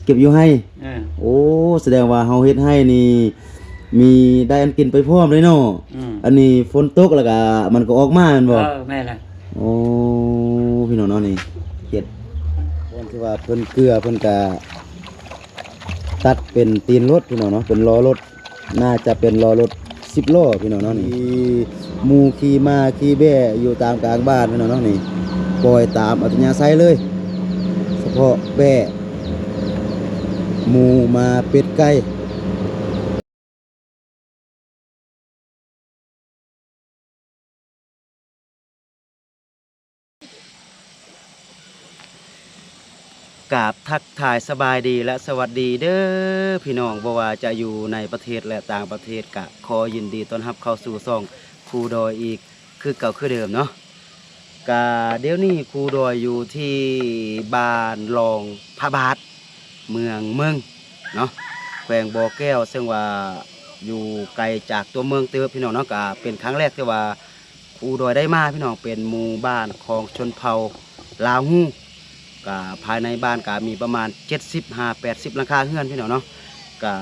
เก็บอยู่ให้เออโอ้แสดงว่าเฮาเฮ็ดให้นี่มีได้อันกินไปพร้อมเลยเนาะอันนี้ฝนตกแล้วก็มันก็ออกมาแม่นบ่แม่ล่ะโอ้พี่น้องเนาะนี่เฮ็ดคนที่ว่าเพิ่นเกลือเพิ่นก็ตัดเป็นตีนรถพี่น้องเนาะเป็นล้อรถน่าจะเป็นล้อรถ10ล้อพี่น้องเนาะนี่หมู่ขี่มาขี่แบ่อยู่ตามกลางบ้านพี่น้องเนาะนี่ปล่อยตามอัธยาศัยเลยเฉพาะแบ่หมูมาเป็ดไก่กราบทักทายสบายดีและสวัสดีเด้อพี่น้องบ่ว่าจะอยู่ในประเทศและต่างประเทศกะขอยินดีต้อนรับเข้าสู่ช่องครูดอยอีกคือเก่าคือเดิมเนาะกะเดี๋ยวนี้ครูดอยอยู่ที่บ้านรองพระบาทเมืองเนาะแขวงบ่อแก้วซึ่งว่าอยู่ไกลจากตัวเมืองเติบพี่น้องเนาะกะเป็นครั้งแรกที่ว่าครูดอยได้มาพี่น้องเป็นหมู่บ้านของชนเผ่าลาวฮู้กะภายในบ้านกะมีประมาณ75-80หลังคาเรือนพี่น้องเนาะกะ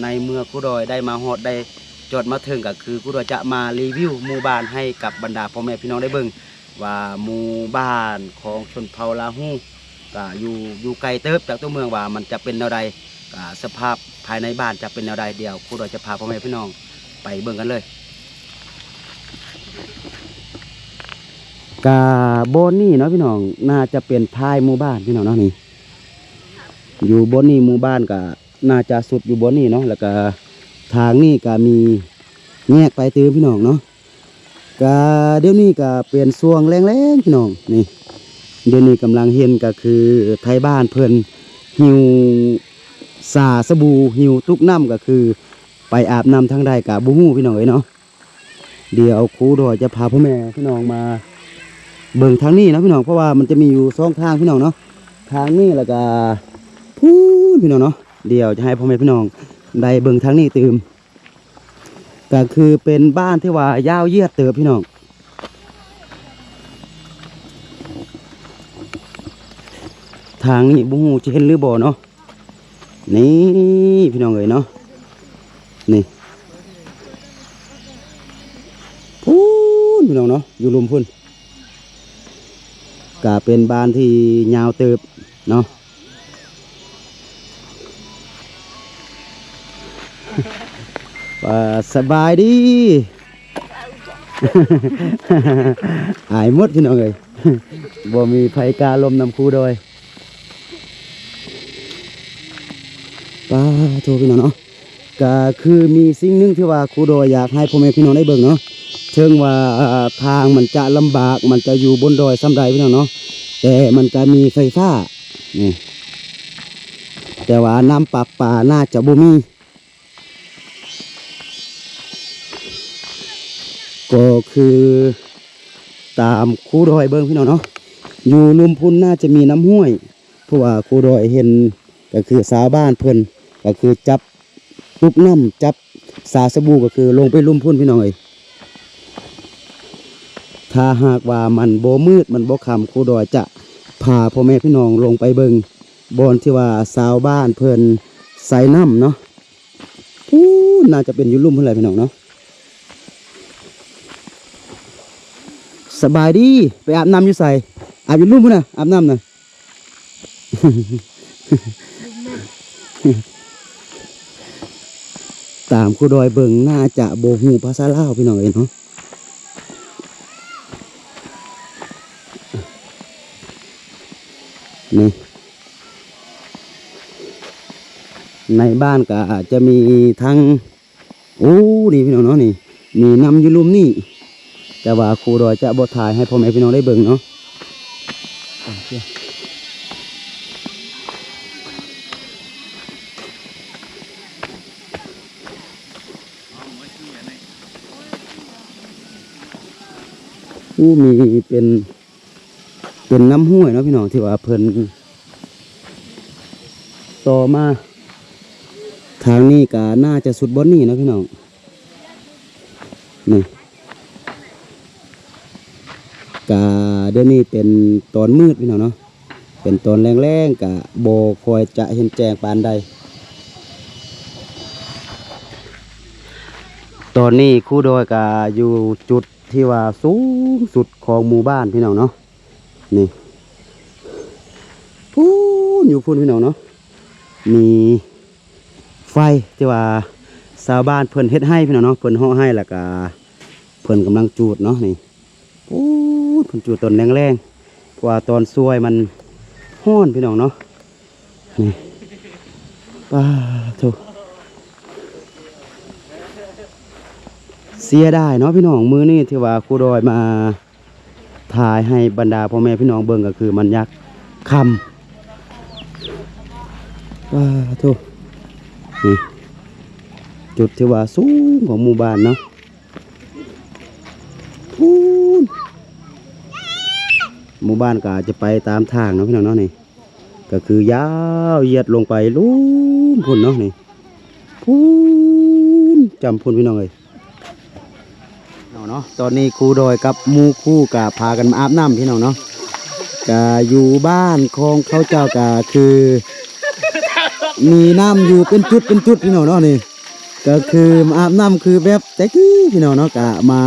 ในเมื่อครูดอยได้มาฮอดได้จอดมาถึงก็คือครูดอยจะมารีวิวหมู่บ้านให้กับบรรดาพ่อแม่พี่น้องได้เบิ่งว่าหมู่บ้านของชนเผ่าลาวฮู้ก็อยู่ไกลเติบจากตัวเมืองว่ามันจะเป็นแนวใดก็สภาพภายในบ้านจะเป็นแนวใดเดียวครูดอยจะพาพ่อแม่พี่น้องไปเบิ่งกันเลยกาบนนี่เนาะพี่น้องน่าจะเป็นท้ายหมู่บ้านพี่น้องเนาะนี่อยู่บนนี่หมู่บ้านก็น่าจะสุดอยู่บนนี่เนาะแล้วก็ทางนี่ก็มีแยกไปตื้อพี่น้องเนาะกาเดี๋ยวนี้ก็เป็นช่วงแรงๆพี่น้องนี่เดี๋ยวนี้กำลังเห็นก็คือไทยบ้านเพิ่นหิวสาสบู่หิวตุกน้ำก็คือไปอาบน้ำทางใดกับบุ้งพี่น้องเนาะเดี๋ยวครูดอยจะพาพ่อแม่พี่น้องมาเบิ่งทางนี้นะพี่น้องเพราะว่ามันจะมีอยู่2ทางพี่น้องเนาะทางนี้แล้วก็พูดพี่น้องเนาะเดี๋ยวจะให้พ่อแม่พี่น้องได้เบิ่งทางนี้ตื่มก็คือเป็นบ้านที่ว่ายาวเยียดเติบพี่น้องทางนี้บุ้งจะเห็นหรือบ่เนาะนี่พี่น้องเนาะนี่พูดพี่น้องเนาะอยู่ลุมพุ่นก็เป็นบ้านที่ยาวเติบเนาะสบายดี อายมดพี่น้องเลย บ่มีไผกาลมนำคูโดยป้าโทรพี่น้องเนาะก็คือมีสิ่งหนึ่งที่ว่าครูโดยอยากให้พ่อแม่พี่น้องได้เบิ่งเนาะเชิงว่าทางมันจะลำบากมันจะอยู่บนดอยซ้ำใดพี่น้องเนาะแต่มันจะมีไฟฟ้านี่แต่ว่าน้ำประปาน่าจะบ่มีก็คือตามครูดอยเบิ่งพี่น้องเนาะอยู่ลุมพุ่นน่าจะมีน้ำห้วยเพราะว่าครูดอยเห็นก็คือสาวบ้านเพิ่นก็คือจับตุกน้ำจับสาสบู่ก็คือลงไปลุมพุ่นพี่น้องถ้าหากว่ามันโบมืดมันโบคำครูดอยจะพาพ่อแม่พี่น้องลงไปเบิ่งบอนที่ว่าสาวบ้านเพิ่นใส่น้ำเนาะน่าจะเป็นอยู่ลุ่มเพื่อนไรพี่น้องเนาะสบายดีไปอาบน้ำอยู่ใส่อาบอยู่ลุ่มเพื่อนนะอาบน้ำนะ ตามครูดอยเบิ่งน่าจะโบหูภาษาลาวพี่น้องเนาะนี่ในบ้านก็อาจจะมีทั้งโอ้นี่พี่น้องเนาะนี่มีน้ำอยู่ลุ่มนี่แต่ว่าครูดอยจะบดถ่ายให้พ่อแม่พี่น้องได้เบิ่งเนาะมีเป็นน้ำห้วยเนาะพี่น้องที่ว่าเพิ่นต่อมาทางนี้ก็น่าจะสุดบนนี่นะพี่น้องนี่กาเดี๋ยวนี้เป็นตอนมืดพี่น้องเนาะ เป็นตอนแรงๆกะโบคอยจะเห็นแจงปานใดตอนนี้ครูดอยกะอยู่จุดที่ว่าสูงสุดของหมู่บ้านพี่น้องเนาะนี่พูนอยู่พูนพี่น้องเนาะมีไฟที่ว่าชาวบ้านเพิ่นเฮ็ดให้พี่น้องเนาะเพิ่นห่อให้แล้วก็เพิ่นกำลังจูดเนาะนี่พูนเพิ่นจูดตอนแรงๆเพราะว่าตอนซวยมันฮ้อนพี่น้องเนาะนี่ป้าโถเสียได้เนาะพี่น้องมื้อนี้ที่ว่าครูดอยมาถ่ายให้บรรดาพ่อแม่พี่น้องเบิ่งก็คือมันยักคำป้าโถนี่จุดที่ว่าสูงของหมู่บ้านเนาะพูนหมู่บ้านก็จะไปตามทางเนาะพี่น้องเนาะนี่ก็คือยาวเหยียดลงไปลุ่มพุ่นเนาะนี่พูนจำพุ่นพี่น้องเลยเนาะตอนนี้ครูดอยกับหมู่คู่ก็พากันมาอาบน้ำพี่น้องเนาะก็อยู่บ้านของเขาเจ้าก็คือมีน้ำอยู่เป็นจุดพี่น้องเนาะนี่ก็คือมาอาบน้ำคือแบบแต่กี้พี่น้องเนาะก็มา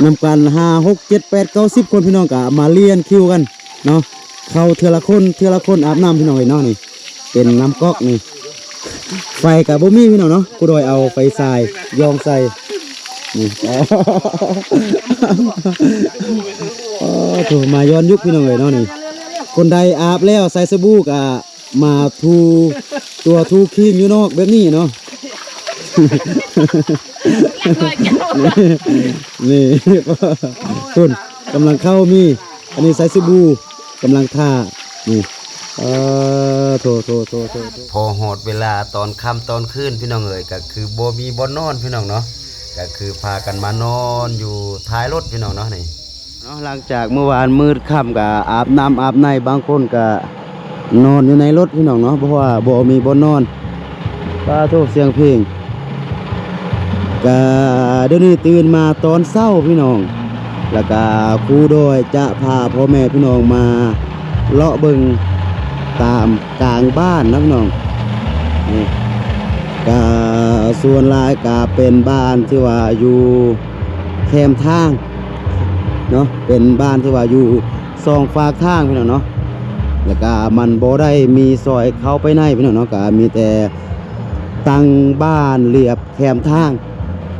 นำกัน5 6 7 8 9 10 คนพี่น้องก็มาเลียนคิวกันเนาะเข้าเทือละคนอาบน้ำพี่น้องเลยเนาะนี่เป็นน้ำก๊อกนี่ไฟกับบ่มีพี่น้องเนาะกูโดยเอาไฟทรายยองใส่นี่อ๋อถูกมาย้อนยุคพี่น้องเลยเนาะนี่คนใดอาบแล้วใส่สบู่ก็มาทูตัวทูครีมอยู่นอกแบบนี้เนาะนี่คุณกำลังเข้ามีอันนี้ใส่สบู่กำลังท่านี่โทพอหอดเวลาตอนค่ำตอนคืนพี่น้องเอ๋ยก็คือบ่มีบ่นอนพี่น้องเนาะก็คือพากันมานอนอยู่ท้ายรถพี่น้องเนาะนี่เนาะหลังจากเมื่อวานมืดค่ำก็อาบน้ำอาบในบางคนก็นอนอยู่ในรถพี่น้องเนาะเพราะว่าบ่มีบ่นอนป้าโทษเสียงเพลงก็เดี๋ยวนี้ตื่นมาตอนเช้าพี่น้องแล้วก็ครูโดยจะพาพ่อแม่พี่น้องมาเลาะเบิ่งตามกลางบ้านนะพี่น้องนี่ก็ส่วนหลายก็เป็นบ้านที่ว่าอยู่แคมทางเนาะเป็นบ้านที่ว่าอยู่สองฝากทางพี่น้องเนาะแล้วก็มันบ่ได้มีซอยเข้าไปในพี่น้องเนาะก็มีแต่ตั้งบ้านเรียบแคมทาง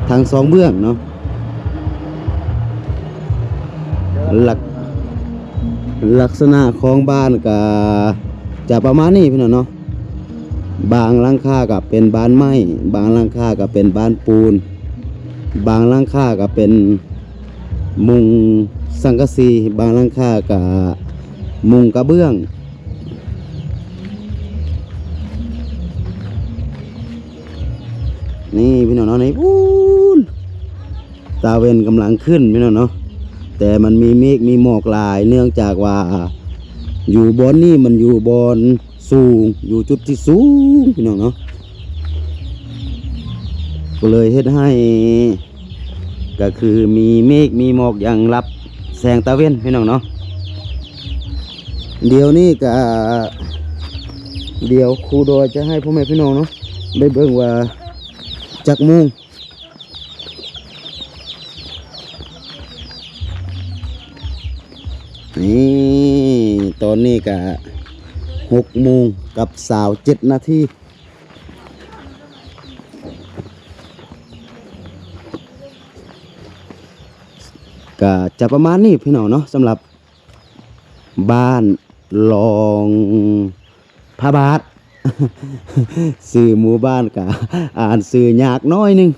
ทั้งสองเบื้องเนาะลักษณะของบ้านก็จะประมาณนี้พี่น้องเนาะบางหลังคาก็เป็นบ้านไม้บางหลังคาก็เป็นบ้านปูนบางหลังคาก็เป็นมุงสังกะสีบางหลังคาก็มุงกระเบื้องนี่พี่น้องเนาะนี่ปูนตาเวนกำลังขึ้นพี่น้องเนาะแต่มันมีเมฆมีหมอกลายเนื่องจากว่าอยู่บนนี่มันอยู่บนสูงอยู่จุดที่สูงพี่น้องเนาะก็เลยเฮ็ดให้ก็คือมีเมฆมีหมอกอย่างรับแสงตาเวนพี่น้องเนาะเดี๋ยวนี้ก็เดี๋ยวครูโดยจะให้พ่อแม่พี่น้องเนาะได้เบิ่งว่าจักโมงนี่ตอนนี้ก็6 โมงกับ27 นาทีก็จะประมาณนี้พี่น้องเนาะสำหรับบ้านลองพระบาท สื่อหมู่บ้านก็อ่านสื่อยากน้อยนึง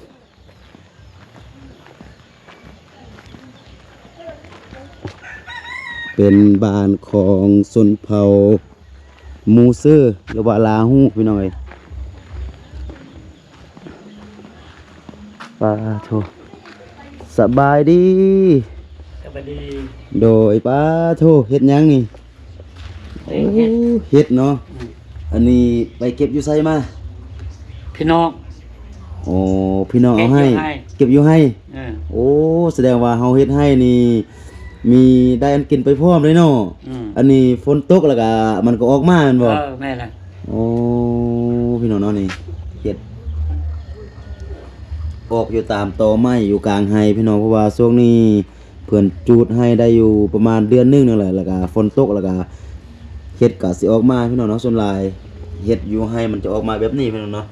เป็นบ้านของชนเผ่ามูเซอร์หรือว่าลาฮูพี่น้องเอ้ยป้าโทสบายดีโดยป้าโทเฮ็ดหยังนี่เฮ็ดเนาะอันนี้ไปเก็บอยู่ไสมาพี่น้องโอ้พี่น้องเอาให้เก็บอยู่ให้โอ้แสดงว่าเฮาเฮ็ดให้นี่ มีได้อันกินไปพร้อมเลยเนาะ อืม อันนี้ฝนตกแล้วก็มันก็ออกมาแม่นบ่ แม่ละ โอ้พี่น้องเนาะนี่เฮ็ดออกอยู่ตามตอไม้อยู่กลางไร่พี่น้องเพราะว่าช่วงนี้เพิ่นจูดให้ได้อยู่ประมาณเดือนหนึงนั่นแหละแล้วก็ฝนตกแล้วก็เฮ็ดก็สิออกมาพี่น้องเนาะส่วนหลายเฮ็ดอยู่ให้มันจะออกมาแบบนี้พี่น้องเนาะ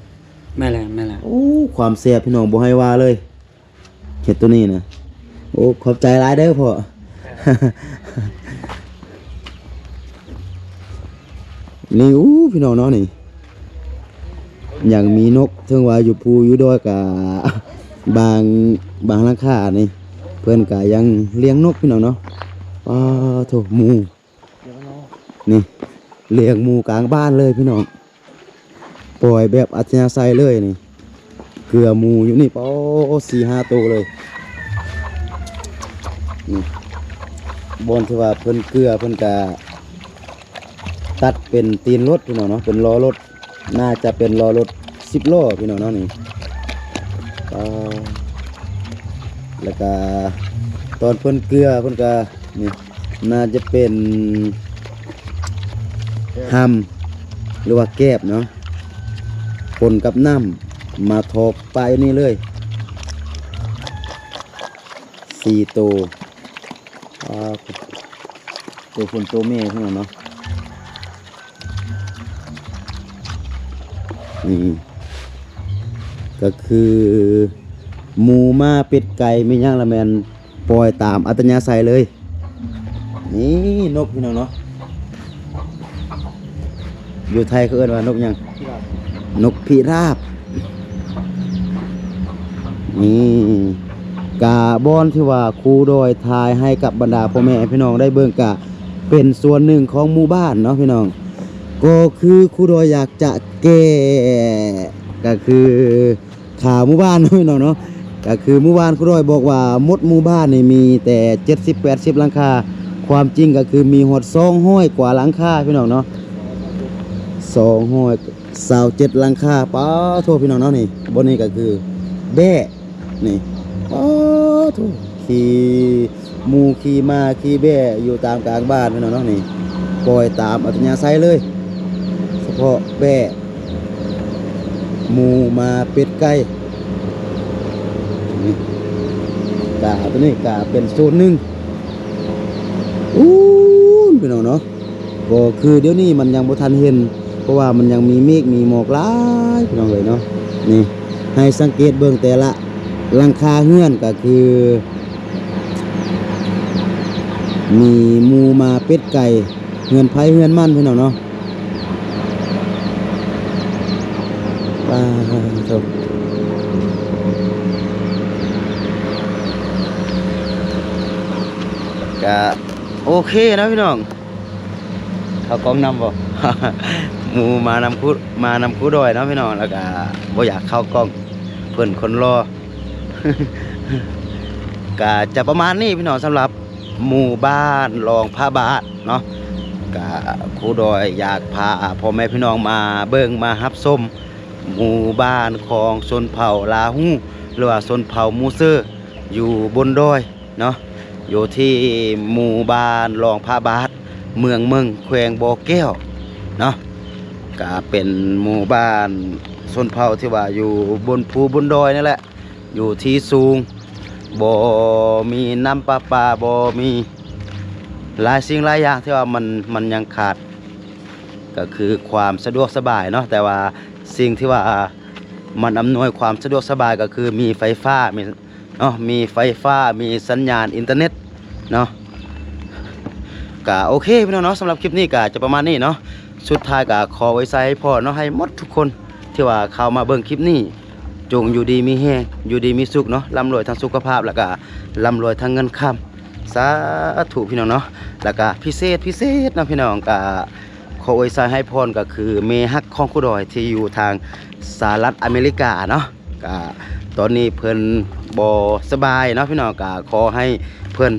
แม่ละ โอ้ความแซ่บพี่น้องบ่ให้ว่าเลยเฮ็ดตัวนี้นะโอ้ขอบใจหลายเด้อพ่อ นี่อู้พี่น้องเนาะนี่อย่างมีนกเทิงว่าอยู่ภูอยู่ดอยกะ บางหลังคานี่เพิ่นก็ยังเลี้ยงนกพี่น้องเนาะโถหมูนี่เลี้ยงหมูกลางบ้านเลยพี่น้องปล่อยแบบอัธยาศัยเลยนี่เกลือหมูอยู่นี่4-5ตัวเลยนี่บอนที่ว่าเพิ่นเกลือเพิ่นก็ตัดเป็นตีนรถพี่น้องเนาะเป็นล้อรถน่าจะเป็นล้อรถ10ล้อพี่น้องเนาะนี่แล้วก็ตอนเพิ่นเกลือเพิ่นก็นี่น่าจะเป็นหำหรือว่าแก้บเนาะคนกับน้ำมาทบไปนี่เลย4ตัวตัวคนตัวแม่พี่น้องเนาะนี่ก็คือหมูมาเป็ดไก่มีย่างละแมนปล่อยตามอัตยาศัยเลยนี่นกพี่น้องเนาะอยู่ไทยเขาเอิ้นว่านกหยังนกพิราบนี่กาบอนที่ว่าครูดอยทายให้กับบรรดาพ่อแม่พี่น้องได้เบิ่งกะเป็นส่วนหนึ่งของหมู่บ้านเนาะพี่น้องก็คือครูดอยอยากจะแก้ก็คือข่าวหมู่บ้านเนาะพี่น้องเนาะก็คือหมู่บ้านครูดอยบอกว่าหมดหมู่บ้านนี่มีแต่70-80หลังคาความจริงก็คือมีหด200กว่าหลังคาพี่น้องเนาะ227หลังคาป้าโทษพี่น้องเนาะนี่บนนี้ก็คือแบ่นี่ป้าโทษขี่หมูขี่มาขี่แบ่อยู่ตามกลางบ้านพี่น้องเนาะนี่ปล่อยตามอัธยาศัยเลยเฉพาะแบ่หมูมาเป็ดไก่นี่กาตัวนี้กาเป็นโซนหนึ่งพี่น้องเนาะก็คือเดี๋ยวนี้มันยังบ่ทันเห็นเพราะว่ามันยังมีเมฆมีหมอกหลายพี่น้องเลยเนาะนี่ให้สังเกตเบิ่งแต่ละหลังคาเฮือนก็คือมีหมูมาเป็ดไก่เฮือนไผเฮือนมันพี่น้องเนาะป้าโธ่ก็โอเคนะพี่น้องเขากล้องนำบ่ หมูมานำคูดอยเนาะพี่น้องแล้วก็บ่อยากเข้ากล้องเพิ่นคนรอ ก็จะประมาณนี้พี่น้องสำหรับหมู่บ้านรองพระบาทเนาะก็ครูดอยอยากพาพ่อแม่พี่น้องมาเบิ่งมารับชมหมู่บ้านของชนเผ่าลาฮู้หรือว่าชนเผ่ามูเซอร์อยู่บนดอยเนาะอยู่ที่หมู่บ้านรองพระบาทเมืองแขวงบ่อแก้วเนาะก็เป็นหมู่บ้านชนเผ่าที่ว่าอยู่บนภูบนดอยนั่นแหละอยู่ที่สูงบ่มีน้ำประปาบ่มีหลายสิ่งหลายอย่างที่ว่ามันยังขาดก็คือความสะดวกสบายเนาะแต่ว่าสิ่งที่ว่ามันอำนวยความสะดวกสบายก็คือมีไฟฟ้ามีไฟฟ้ามีสัญญาณอินเทอร์เน็ตเนาะก็โอเคพี่น้องเนาะสำหรับคลิปนี้ก็จะประมาณนี้เนาะสุดท้ายก็ขอไว้ใส่ให้พ่อเนาะให้หมดทุกคนที่ว่าเข้ามาเบิ่งคลิปนี้จงอยู่ดีมีแฮงอยู่ดีมีสุขเนาะร่ำรวยทางสุขภาพแล้วก็ร่ำรวยทางเงินคำสาธุพี่น้องเนาะแล้วก็พิเศษนะพี่น้องก็ขอไว้ใส่ให้พรก็คือเมฮักของครูดอยที่อยู่ทางสหรัฐอเมริกาเนาะก็ตอนนี้เพิ่นบ่สบายเนาะพี่น้องก็ขอให้เพิ่น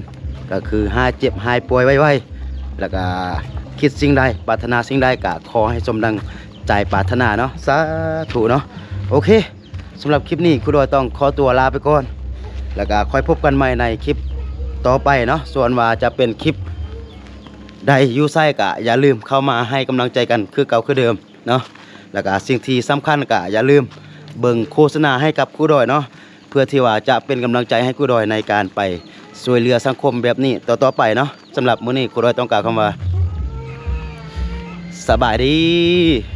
ก็คือหายเจ็บหายป่วยไวๆแล้วก็คิดสิ่งใดปรารถนาสิ่งใดก็ขอให้สมดังใจปรารถนาเนาะสาธุเนาะโอเคสำหรับคลิปนี้ครูดอยต้องขอตัวลาไปก่อนแล้วก็ค่อยพบกันใหม่ในคลิป ต่อไปเนาะส่วนว่าจะเป็นคลิปใดอยู่ไสก็อย่าลืมเข้ามาให้กำลังใจกันคือเก่าคือเดิมเนาะแล้วก็สิ่งที่สำคัญก็อย่าลืมเบิ่งโฆษณาให้กับครูดอยเนาะเพื่อที่ว่าจะเป็นกำลังใจให้ครูดอยในการไปช่วยเหลือสังคมแบบนี้ต่อๆไปเนาะสำหรับมื้อนี้ครูดอยต้องกล่าวคำว่าสบายดี